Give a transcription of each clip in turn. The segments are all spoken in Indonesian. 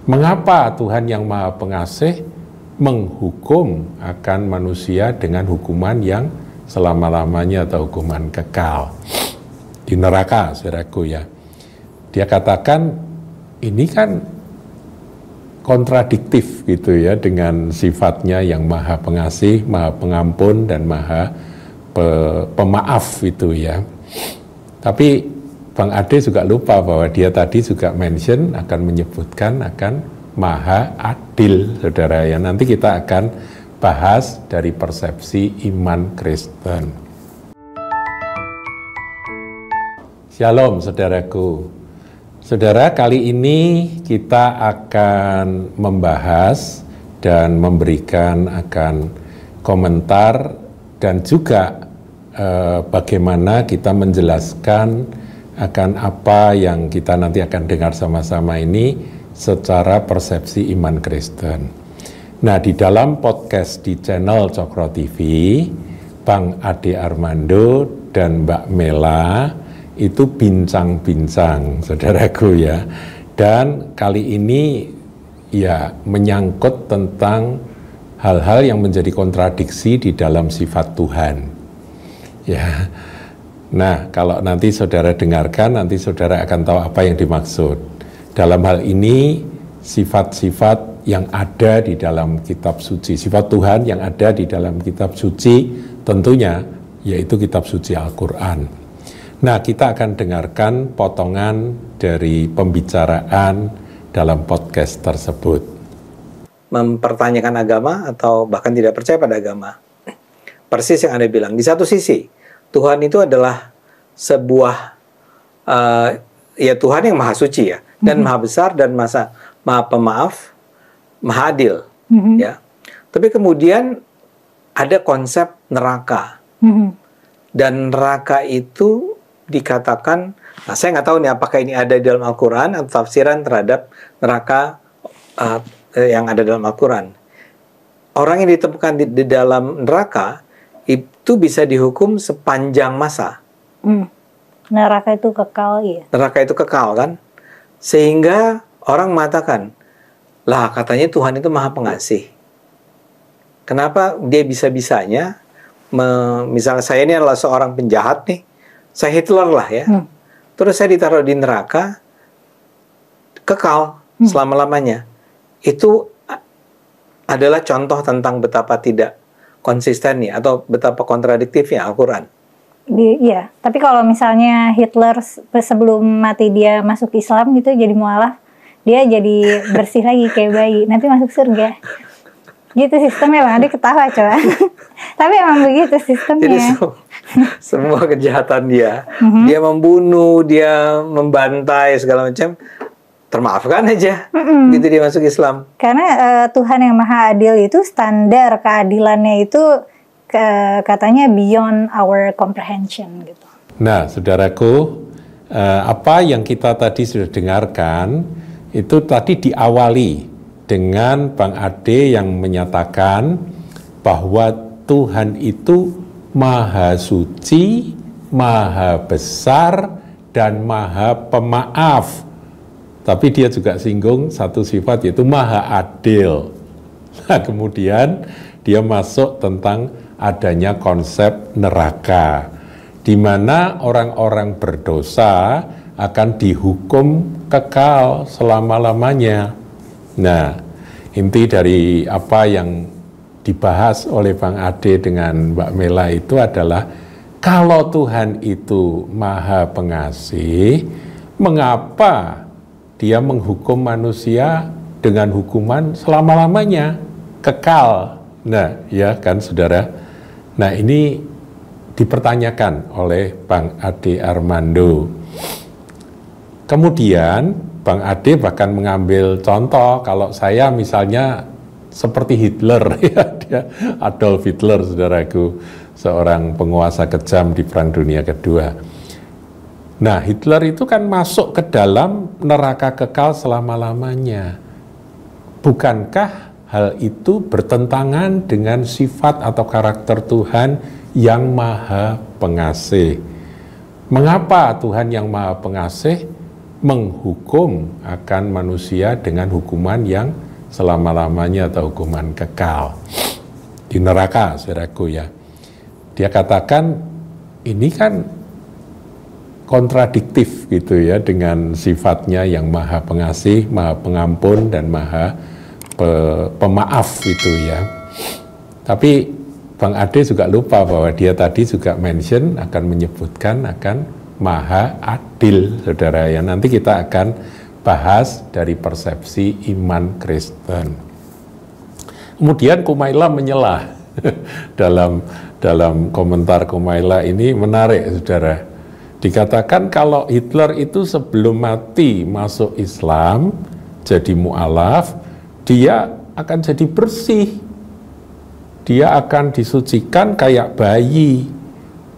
Mengapa Tuhan yang Maha Pengasih menghukum akan manusia dengan hukuman yang selama-lamanya atau hukuman kekal di neraka, saudaraku ya. Dia katakan ini kan kontradiktif gitu ya dengan sifatnya yang Maha Pengasih, Maha Pengampun dan Maha Pemaaf itu ya. Tapi Bang Ade juga lupa bahwa dia tadi juga mention akan menyebutkan akan Maha Adil, saudara ya. Nanti kita akan bahas dari persepsi iman Kristen. Shalom saudaraku. Saudara, kali ini kita akan membahas dan memberikan akan komentar dan juga bagaimana kita menjelaskan akan apa yang kita nanti akan dengar sama-sama ini secara persepsi iman Kristen. Nah, di dalam podcast di channel Cokro TV, Bang Ade Armando dan Mbak Mela itu bincang-bincang, saudaraku ya. Dan kali ini ya menyangkut tentang hal-hal yang menjadi kontradiksi di dalam sifat Tuhan. Ya. Nah, kalau nanti saudara dengarkan, nanti saudara akan tahu apa yang dimaksud. Dalam hal ini, sifat-sifat yang ada di dalam kitab suci, sifat Tuhan yang ada di dalam kitab suci, tentunya yaitu kitab suci Al-Quran. Nah, kita akan dengarkan potongan dari pembicaraan dalam podcast tersebut. Mempertanyakan agama atau bahkan tidak percaya pada agama. Persis yang Anda bilang, di satu sisi, Tuhan itu adalah sebuah ya Tuhan yang maha suci ya, dan maha besar dan maha pemaaf, maha adil ya. Tapi kemudian ada konsep neraka, dan neraka itu dikatakan, nah saya nggak tahu nih apakah ini ada di dalam Al-Quran atau tafsiran terhadap neraka yang ada dalam Al-Quran. Orang yang ditemukan di dalam neraka itu bisa dihukum sepanjang masa. Neraka itu kekal ya. Neraka itu kekal kan? Sehingga orang mengatakan, lah katanya Tuhan itu maha pengasih. Kenapa dia bisa-bisanya, misalnya saya ini adalah seorang penjahat nih, saya Hitler lah ya. Terus saya ditaruh di neraka, kekal selama-lamanya. Itu adalah contoh tentang betapa tidak konsisten nih, atau betapa kontradiktifnya Al-Quran. Iya, tapi kalau misalnya Hitler sebelum mati dia masuk Islam gitu jadi mualaf, dia jadi bersih lagi kayak bayi, nanti masuk surga. Gitu sistemnya Bang Ade ketawa coba. Tapi emang begitu sistemnya. Jadi semua kejahatan dia membunuh, dia membantai segala macam, termaafkan aja, gitu dia masuk Islam. Karena Tuhan yang Maha Adil itu standar keadilannya itu katanya beyond our comprehension gitu. Nah, saudaraku, apa yang kita tadi sudah dengarkan itu tadi diawali dengan Bang Ade yang menyatakan bahwa Tuhan itu Maha Suci, Maha Besar, dan Maha Pemaaf. Tapi dia juga singgung satu sifat yaitu Maha Adil. Nah, kemudian dia masuk tentang adanya konsep neraka, di mana orang-orang berdosa akan dihukum kekal selama-lamanya. Nah, inti dari apa yang dibahas oleh Bang Ade dengan Mbak Mela itu adalah kalau Tuhan itu Maha Pengasih, mengapa Dia menghukum manusia dengan hukuman selama-lamanya, kekal. Nah, ya kan saudara. Nah, ini dipertanyakan oleh Bang Ade Armando. Kemudian Bang Ade bahkan mengambil contoh, kalau saya misalnya seperti Hitler, ya, dia Adolf Hitler, saudaraku, seorang penguasa kejam di Perang Dunia Kedua. Nah, Hitler itu kan masuk ke dalam neraka kekal selama-lamanya. Bukankah hal itu bertentangan dengan sifat atau karakter Tuhan yang Maha Pengasih? Mengapa Tuhan yang Maha Pengasih menghukum akan manusia dengan hukuman yang selama-lamanya atau hukuman kekal di neraka, saudaraku ya. Dia katakan ini kan kontradiktif gitu ya dengan sifatnya yang maha pengasih, maha pengampun, dan maha pemaaf itu ya. Tapi Bang Ade juga lupa bahwa dia tadi juga mention akan menyebutkan akan maha adil, saudara ya. Nanti kita akan bahas dari persepsi iman Kristen. Kemudian Kumaila menyelah dalam komentar Kumaila ini menarik, saudara. Dikatakan kalau Hitler itu sebelum mati masuk Islam jadi mu'alaf, dia akan jadi bersih, dia akan disucikan kayak bayi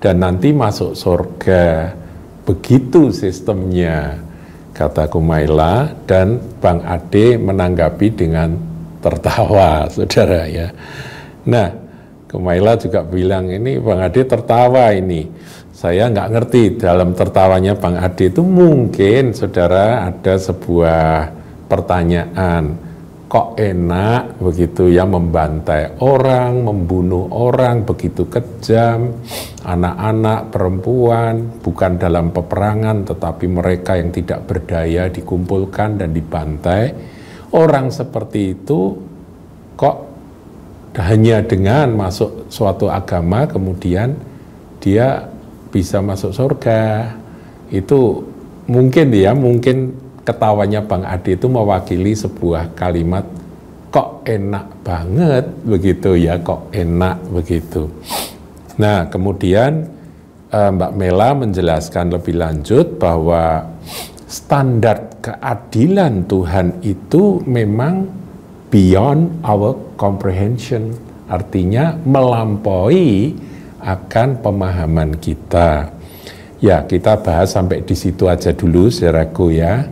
dan nanti masuk surga. Begitu sistemnya, kata Kumaila, dan Bang Ade menanggapi dengan tertawa, saudara ya. Nah, Kumaila juga bilang ini Bang Ade tertawa ini. Saya nggak ngerti dalam tertawanya Bang Ade itu mungkin, saudara, ada sebuah pertanyaan. Kok enak begitu ya membantai orang, membunuh orang begitu kejam, anak-anak, perempuan, bukan dalam peperangan tetapi mereka yang tidak berdaya dikumpulkan dan dibantai. Orang seperti itu kok hanya dengan masuk suatu agama kemudian dia bisa masuk surga. Itu mungkin ya, mungkin ketawanya Bang Ade itu mewakili sebuah kalimat kok enak banget begitu ya, kok enak begitu. Nah, kemudian Mbak Mela menjelaskan lebih lanjut bahwa standar keadilan Tuhan itu memang beyond our comprehension, artinya melampaui akan pemahaman kita. Ya, kita bahas sampai di situ aja dulu, saudaraku ya.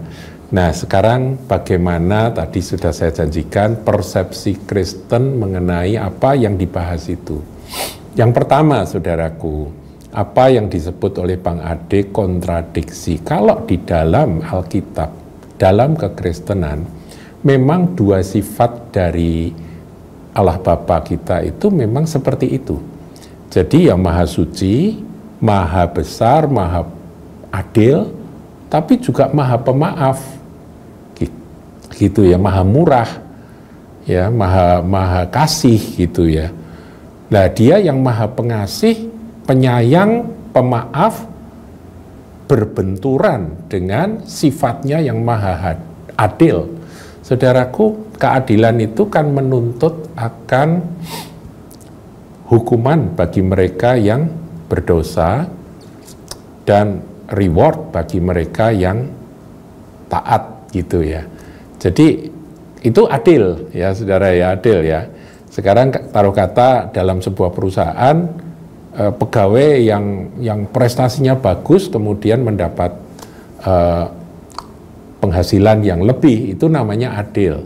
Nah, sekarang bagaimana tadi sudah saya janjikan persepsi Kristen mengenai apa yang dibahas itu. Yang pertama, saudaraku, apa yang disebut oleh Bang Ade kontradiksi. Kalau di dalam Alkitab, dalam kekristenan, memang dua sifat dari Allah Bapa kita itu memang seperti itu. Jadi yang maha suci, maha besar, maha adil, tapi juga maha pemaaf. Gitu ya, maha murah, ya, maha kasih gitu ya. Nah, dia yang maha pengasih, penyayang, pemaaf, berbenturan dengan sifatnya yang maha adil. Saudaraku, keadilan itu kan menuntut akan hukuman bagi mereka yang berdosa dan reward bagi mereka yang taat gitu ya. Jadi itu adil ya, saudara ya, adil ya. Sekarang taruh kata dalam sebuah perusahaan pegawai yang prestasinya bagus kemudian mendapat penghasilan yang lebih, itu namanya adil.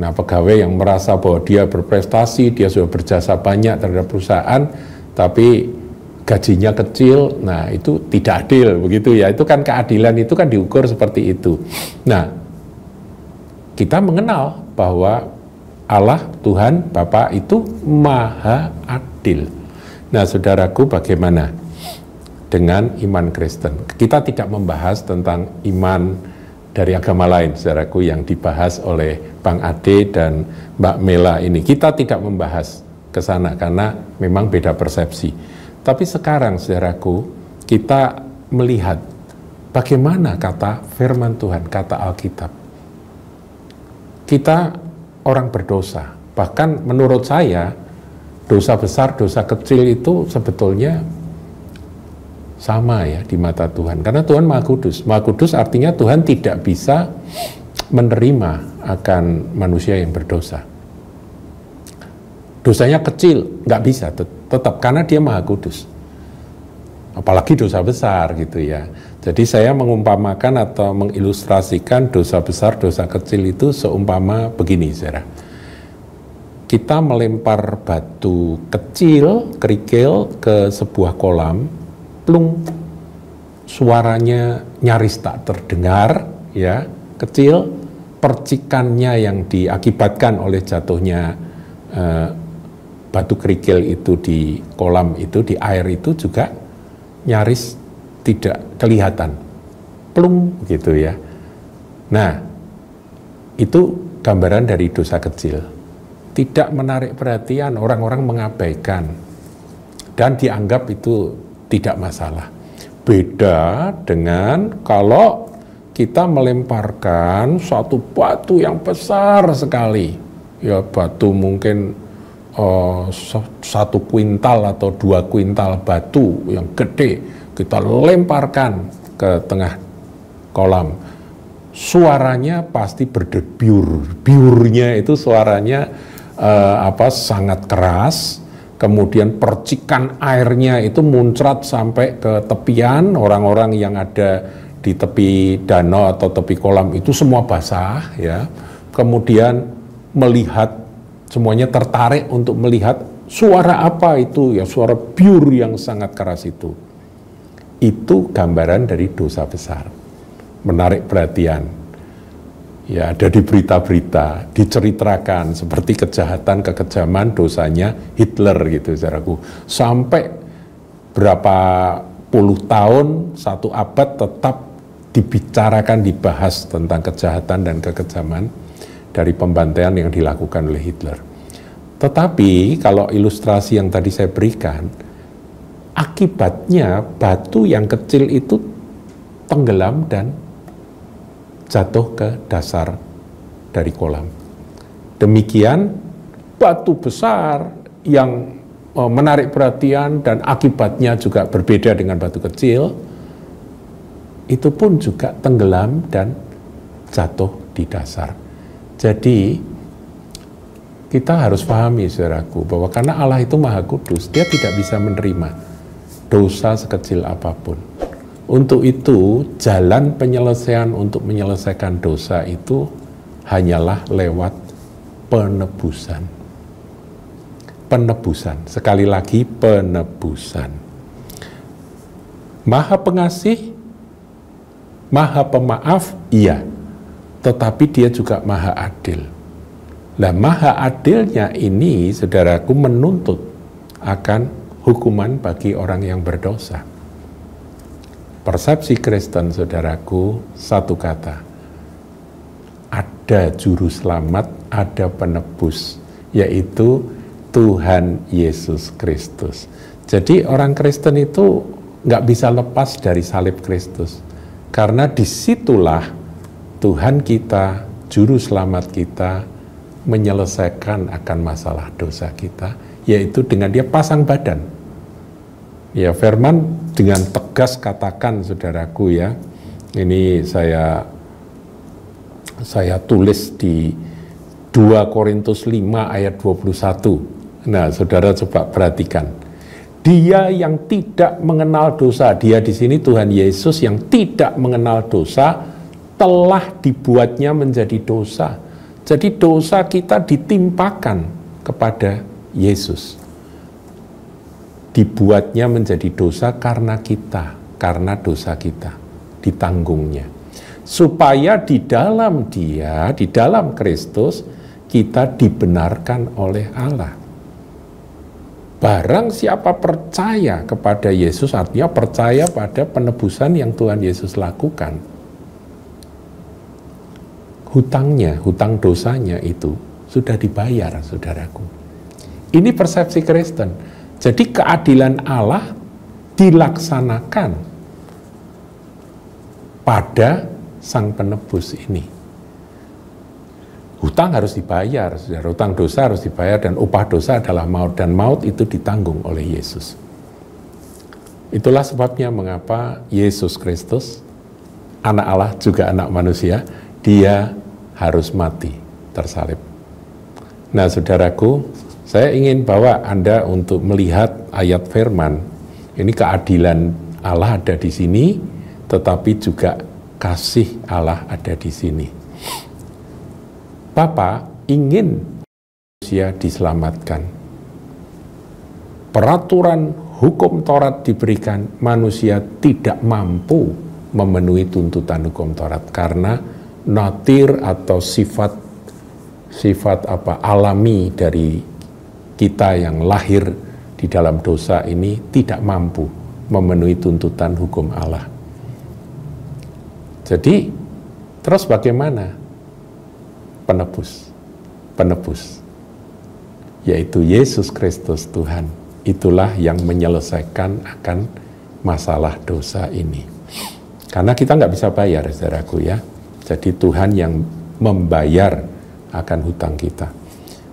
Nah, pegawai yang merasa bahwa dia berprestasi, dia sudah berjasa banyak terhadap perusahaan, tapi gajinya kecil, nah itu tidak adil begitu ya. Itu kan keadilan itu kan diukur seperti itu. Nah, kita mengenal bahwa Allah, Tuhan, Bapa itu maha adil. Nah, saudaraku, bagaimana dengan iman Kristen? Kita tidak membahas tentang iman dari agama lain, saudaraku, yang dibahas oleh Bang Ade dan Mbak Mela ini. Kita tidak membahas ke sana karena memang beda persepsi. Tapi sekarang, saudaraku, kita melihat bagaimana kata firman Tuhan, kata Alkitab. Kita orang berdosa, bahkan menurut saya dosa besar, dosa kecil itu sebetulnya sama ya di mata Tuhan, karena Tuhan Maha Kudus. Maha Kudus artinya Tuhan tidak bisa menerima akan manusia yang berdosa. Dosanya kecil, nggak bisa tetap karena dia Maha Kudus. Apalagi dosa besar gitu ya. Jadi saya mengumpamakan atau mengilustrasikan dosa besar, dosa kecil itu seumpama begini, saudara. Kita melempar batu kecil, kerikil ke sebuah kolam, plung, suaranya nyaris tak terdengar, ya, kecil, percikannya yang diakibatkan oleh jatuhnya batu kerikil itu di kolam itu, di air itu juga nyaris tidak kelihatan, plung gitu ya. Nah, itu gambaran dari dosa kecil, tidak menarik perhatian, orang-orang mengabaikan dan dianggap itu tidak masalah. Beda dengan kalau kita melemparkan suatu batu yang besar sekali, ya batu mungkin 1 kuintal atau 2 kuintal batu yang gede, kita lemparkan ke tengah kolam. Suaranya pasti berdebyur, biurnya itu suaranya sangat keras. Kemudian percikan airnya itu muncrat sampai ke tepian, orang-orang yang ada di tepi danau atau tepi kolam itu semua basah ya. Kemudian melihat, semuanya tertarik untuk melihat suara apa itu ya, suara biur yang sangat keras itu. Itu gambaran dari dosa besar, menarik perhatian. Ya, ada di berita-berita, diceritakan seperti kejahatan, kekejaman, dosanya Hitler gitu, saudaraku. Sampai berapa puluh tahun, 1 abad tetap dibicarakan, dibahas tentang kejahatan dan kekejaman dari pembantaian yang dilakukan oleh Hitler. Tetapi kalau ilustrasi yang tadi saya berikan, akibatnya batu yang kecil itu tenggelam dan jatuh ke dasar dari kolam. Demikian batu besar yang menarik perhatian dan akibatnya juga berbeda dengan batu kecil, itu pun juga tenggelam dan jatuh di dasar. Jadi kita harus pahami, saudaraku, bahwa karena Allah itu Maha Kudus, Dia tidak bisa menerima dosa sekecil apapun. Untuk itu, jalan penyelesaian untuk menyelesaikan dosa itu hanyalah lewat penebusan. Penebusan, sekali lagi penebusan. Maha pengasih, Maha pemaaf, iya. Tetapi Dia juga Maha adil. Nah, Maha adilnya ini, saudaraku, menuntut akan hukuman bagi orang yang berdosa. Persepsi Kristen, saudaraku, satu kata. Ada juru selamat, ada penebus, yaitu Tuhan Yesus Kristus. Jadi orang Kristen itu nggak bisa lepas dari salib Kristus. Karena disitulah Tuhan kita, juru selamat kita, menyelesaikan akan masalah dosa kita, yaitu dengan Dia pasang badan. Ya, firman dengan tegas katakan, saudaraku ya, ini saya tulis di 2 Korintus 5 ayat 21. Nah, saudara coba perhatikan. Dia yang tidak mengenal dosa, Dia di sini Tuhan Yesus yang tidak mengenal dosa, telah dibuatnya menjadi dosa. Jadi dosa kita ditimpakan kepada Yesus. Dibuatnya menjadi dosa karena kita, karena dosa kita ditanggungnya. Supaya di dalam Dia, di dalam Kristus, kita dibenarkan oleh Allah. Barang siapa percaya kepada Yesus, artinya percaya pada penebusan yang Tuhan Yesus lakukan, hutangnya, hutang dosanya itu sudah dibayar, saudaraku. Ini persepsi Kristen. Jadi keadilan Allah dilaksanakan pada Sang Penebus ini. Hutang harus dibayar, saudara. Hutang dosa harus dibayar, dan upah dosa adalah maut, dan maut itu ditanggung oleh Yesus. Itulah sebabnya mengapa Yesus Kristus, anak Allah juga anak manusia, Dia harus mati tersalib. Nah, saudaraku, saya ingin bawa Anda untuk melihat ayat firman. Ini keadilan Allah ada di sini, tetapi juga kasih Allah ada di sini. Bapa ingin manusia diselamatkan. Peraturan hukum Taurat diberikan, manusia tidak mampu memenuhi tuntutan hukum Taurat, karena natir atau sifat alami dari kita yang lahir di dalam dosa ini tidak mampu memenuhi tuntutan hukum Allah. Jadi terus bagaimana? Penebus, yaitu Yesus Kristus Tuhan. Itulah yang menyelesaikan akan masalah dosa ini. Karena kita nggak bisa bayar, saudaraku ya. Jadi Tuhan yang membayar akan hutang kita.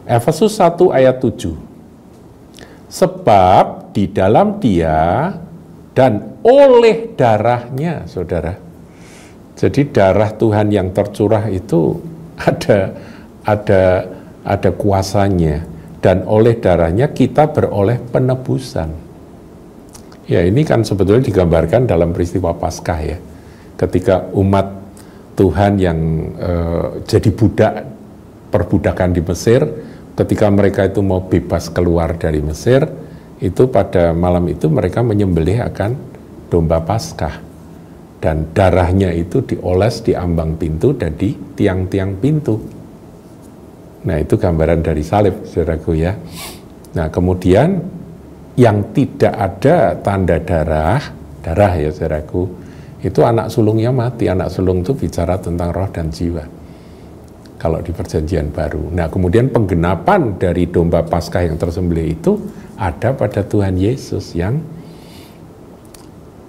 Efesus 1 ayat 7. Sebab di dalam Dia dan oleh darahnya, saudara. Jadi darah Tuhan yang tercurah itu ada kuasanya, dan oleh darahnya kita beroleh penebusan. Ya, ini kan sebetulnya digambarkan dalam peristiwa Paskah ya. Ketika umat Tuhan yang jadi budak, perbudakan di Mesir, ketika mereka itu mau bebas keluar dari Mesir, itu pada malam itu mereka menyembelih akan domba Paskah. Dan darahnya itu dioles di ambang pintu dan di tiang-tiang pintu. Nah, itu gambaran dari salib, saudaraku ya. Nah, kemudian yang tidak ada tanda darah ya saudaraku, itu anak sulungnya mati. Anak sulung itu bicara tentang roh dan jiwa kalau di perjanjian baru. Nah, kemudian penggenapan dari domba Paskah yang tersembelih itu ada pada Tuhan Yesus yang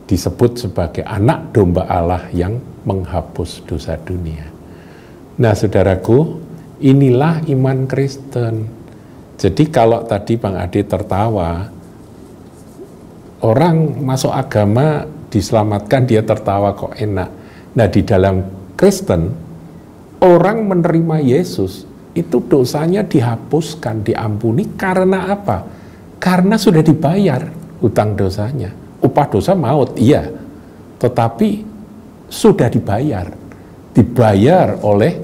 disebut sebagai anak domba Allah yang menghapus dosa dunia. Nah, saudaraku, inilah iman Kristen. Jadi kalau tadi Bang Ade tertawa, orang masuk agama diselamatkan, dia tertawa kok enak. Nah, di dalam Kristen, orang menerima Yesus, itu dosanya dihapuskan, diampuni, karena apa? Karena sudah dibayar hutang dosanya. Upah dosa maut, iya, tetapi sudah dibayar oleh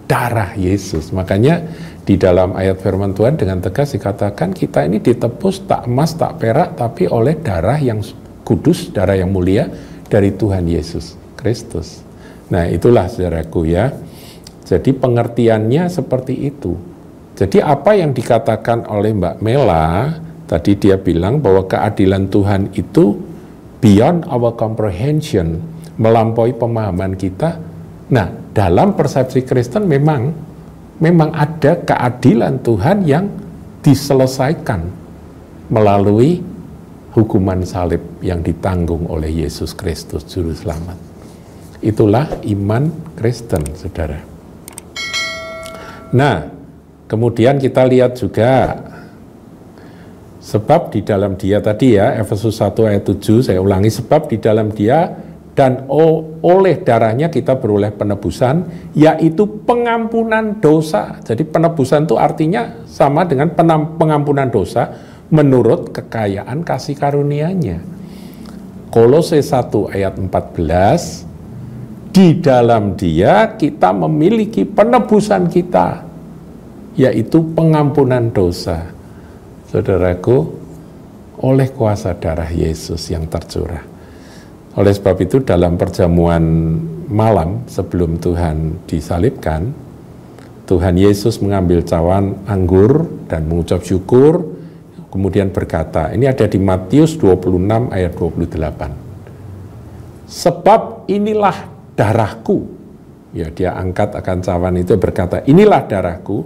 darah Yesus. Makanya di dalam ayat firman Tuhan dengan tegas dikatakan kita ini ditebus tak emas tak perak, tapi oleh darah yang kudus, darah yang mulia dari Tuhan Yesus Kristus. Nah, itulah saudaraku ya. Jadi pengertiannya seperti itu. Jadi apa yang dikatakan oleh Mbak Mela tadi, dia bilang bahwa keadilan Tuhan itu beyond our comprehension, melampaui pemahaman kita. Nah, dalam persepsi Kristen memang ada keadilan Tuhan yang diselesaikan melalui hukuman salib yang ditanggung oleh Yesus Kristus Juru Selamat. Itulah iman Kristen, saudara. Nah, kemudian kita lihat juga, sebab di dalam Dia tadi ya, Efesus 1 ayat 7, saya ulangi, sebab di dalam Dia dan oleh darahnya kita beroleh penebusan, yaitu pengampunan dosa. Jadi penebusan itu artinya sama dengan pengampunan dosa menurut kekayaan kasih karunia-Nya. Kolose 1 ayat 14, di dalam Dia kita memiliki penebusan kita, yaitu pengampunan dosa. Saudaraku, oleh kuasa darah Yesus yang tercurah. Oleh sebab itu dalam perjamuan malam sebelum Tuhan disalibkan, Tuhan Yesus mengambil cawan anggur dan mengucap syukur, kemudian berkata, ini ada di Matius 26 ayat 28. Sebab inilah darahku. Ya, dia angkat akan cawan itu berkata, inilah darahku,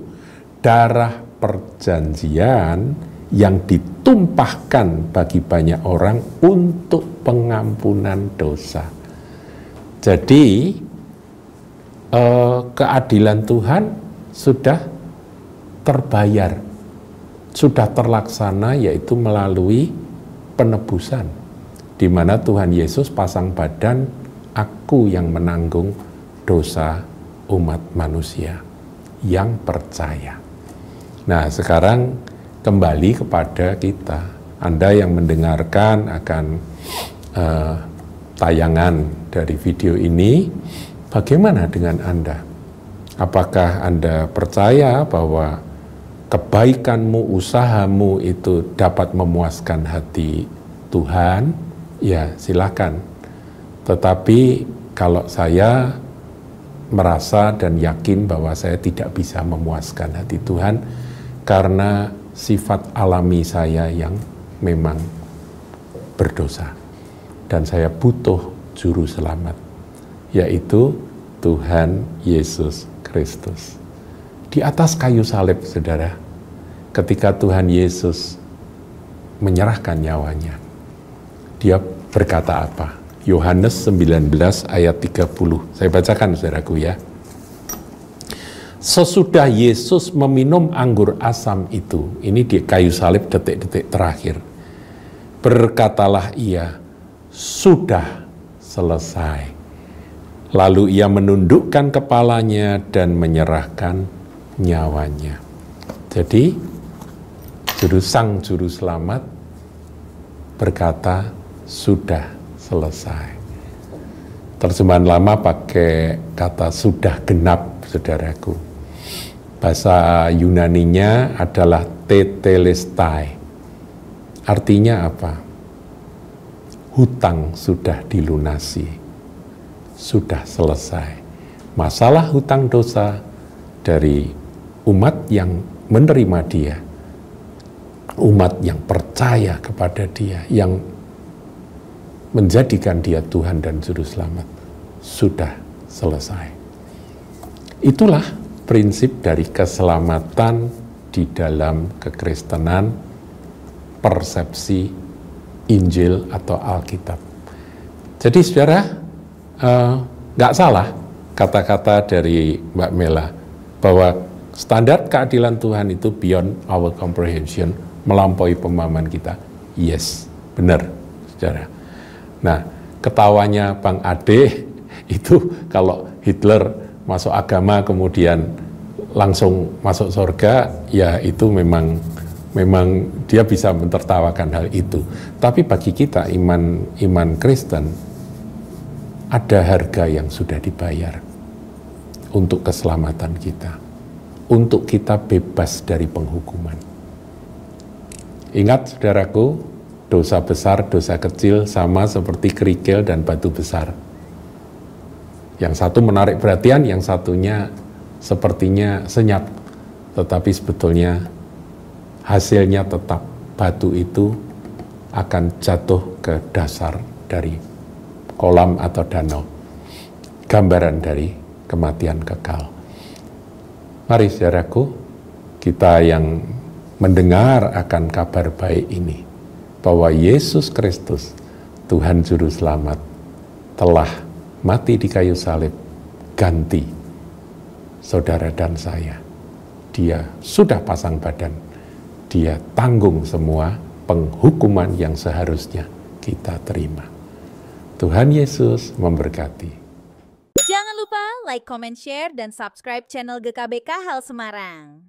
darah perjanjian yang ditumpahkan bagi banyak orang untuk pengampunan dosa. Jadi keadilan Tuhan sudah terbayar, sudah terlaksana, yaitu melalui penebusan, di mana Tuhan Yesus pasang badan, aku yang menanggung dosa umat manusia yang percaya. Nah, sekarang kembali kepada kita. Anda yang mendengarkan akan tayangan dari video ini, bagaimana dengan Anda? Apakah Anda percaya bahwa kebaikanmu, usahamu itu dapat memuaskan hati Tuhan? Ya, silakan. Tetapi kalau saya merasa dan yakin bahwa saya tidak bisa memuaskan hati Tuhan karena sifat alami saya yang memang berdosa. Dan saya butuh juru selamat, yaitu Tuhan Yesus Kristus. Di atas kayu salib, saudara, ketika Tuhan Yesus menyerahkan nyawanya, dia berkata apa? Yohanes 19 ayat 30. Saya bacakan, saudaraku ya. Sesudah Yesus meminum anggur asam itu, ini di kayu salib detik-detik terakhir, berkatalah ia, sudah selesai. Lalu ia menundukkan kepalanya dan menyerahkan nyawanya. Jadi, sang juru selamat berkata, sudah selesai. Terjemahan lama pakai kata sudah genap, saudaraku. Bahasa Yunaninya adalah tetelestai. Artinya apa? Hutang sudah dilunasi, sudah selesai. Masalah hutang dosa dari umat yang menerima dia, umat yang percaya kepada dia, yang menjadikan dia Tuhan dan Juru Selamat, sudah selesai. Itulah prinsip dari keselamatan di dalam kekristenan, persepsi Injil atau Alkitab. Jadi saudara, nggak salah kata-kata dari Mbak Mela bahwa standar keadilan Tuhan itu beyond our comprehension, melampaui pemahaman kita. Yes, benar, saudara. Nah, ketawanya Bang Ade itu kalau Hitler masuk agama kemudian langsung masuk surga, ya itu memang dia bisa mentertawakan hal itu. Tapi bagi kita iman Kristen, ada harga yang sudah dibayar untuk keselamatan kita, untuk kita bebas dari penghukuman. Ingat saudaraku, dosa besar, dosa kecil sama seperti kerikil dan batu besar. Yang satu menarik perhatian, yang satunya sepertinya senyap. Tetapi sebetulnya hasilnya tetap batu itu akan jatuh ke dasar dari kolam atau danau. Gambaran dari kematian kekal. Mari saudaraku, kita yang mendengar akan kabar baik ini, bahwa Yesus Kristus, Tuhan Juru Selamat, telah mati di kayu salib, ganti saudara dan saya. Dia sudah pasang badan, dia tanggung semua penghukuman yang seharusnya kita terima. Tuhan Yesus memberkati. Jangan lupa like, comment, share, dan subscribe channel GKBK Hal Semarang.